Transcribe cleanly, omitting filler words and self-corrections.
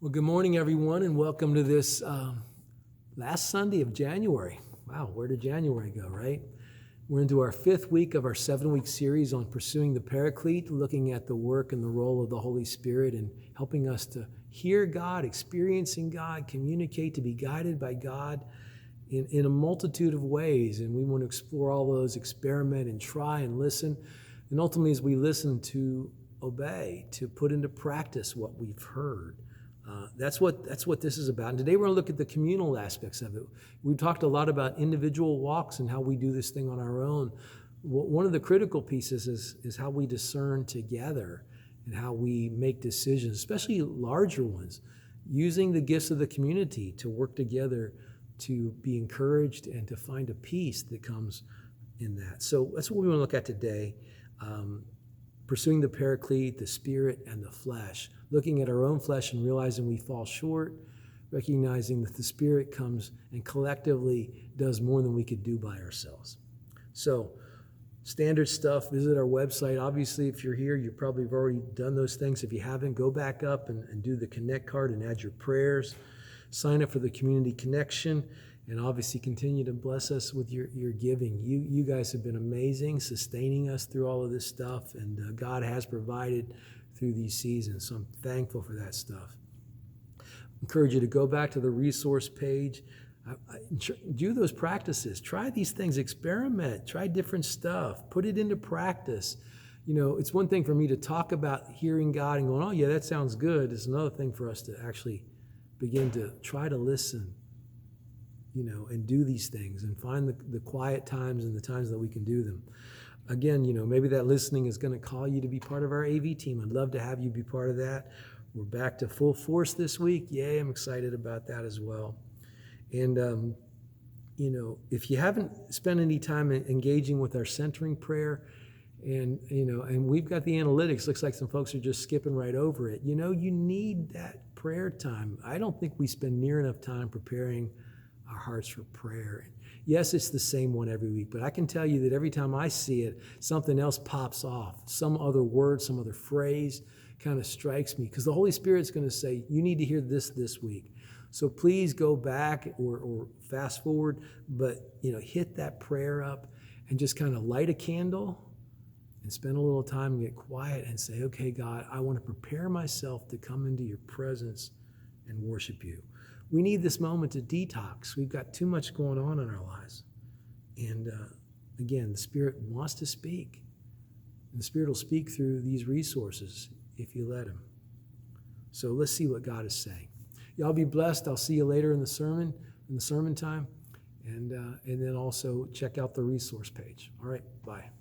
Well, good morning, everyone, and welcome to this last Sunday of January. Wow, where did January go, right? We're into our 5th week of our 7-week series on pursuing the Paraclete, looking at the work and the role of the Holy Spirit and helping us to hear God, experiencing God, communicate, to be guided by God in a multitude of ways. And we want to explore all those, experiment and try and listen. And ultimately, as we listen, to obey, to put into practice what we've heard. That's what this is about. And today we're going to look at the communal aspects of it. We've talked a lot about individual walks and how we do this thing on our own. One of the critical pieces is how we discern together and how we make decisions, especially larger ones, using the gifts of the community to work together to be encouraged and to find a peace that comes in that. So that's what we want to look at today. Pursuing the Paraclete, the Spirit, and the flesh. Looking at our own flesh and realizing we fall short, recognizing that the Spirit comes and collectively does more than we could do by ourselves. So, standard stuff, visit our website. Obviously, if you're here, you probably have already done those things. If you haven't, go back up and do the Connect card and add your prayers. Sign up for the Community Connection. And obviously continue to bless us with your giving. You guys have been amazing, sustaining us through all of this stuff, and God has provided through these seasons, so I'm thankful for that stuff. I encourage you to go back to the resource page. Do those practices. Try these things. Experiment. Try different stuff. Put it into practice. You know, it's one thing for me to talk about hearing God and going, oh, yeah, that sounds good. It's another thing for us to actually begin to try to listen, and do these things and find the quiet times and the times that we can do them. Again, maybe that listening is going to call you to be part of our AV team. I'd love to have you be part of that. We're back to full force this week. Yay, I'm excited about that as well. And, if you haven't spent any time engaging with our centering prayer, and we've got the analytics, looks like some folks are just skipping right over it. You need that prayer time. I don't think we spend near enough time preparing our hearts for prayer. Yes, it's the same one every week, but I can tell you that every time I see it, something else pops off. Some other word, some other phrase kind of strikes me, because the Holy Spirit's going to say, you need to hear this week. So please go back or fast forward, but hit that prayer up and just kind of light a candle and spend a little time and get quiet and say, okay, God, I want to prepare myself to come into your presence and worship you. We need this moment to detox. We've got too much going on in our lives. And again, the Spirit wants to speak. And the Spirit will speak through these resources if you let Him. So let's see what God is saying. Y'all be blessed. I'll see you later in the sermon time. And then also check out the resource page. All right, bye.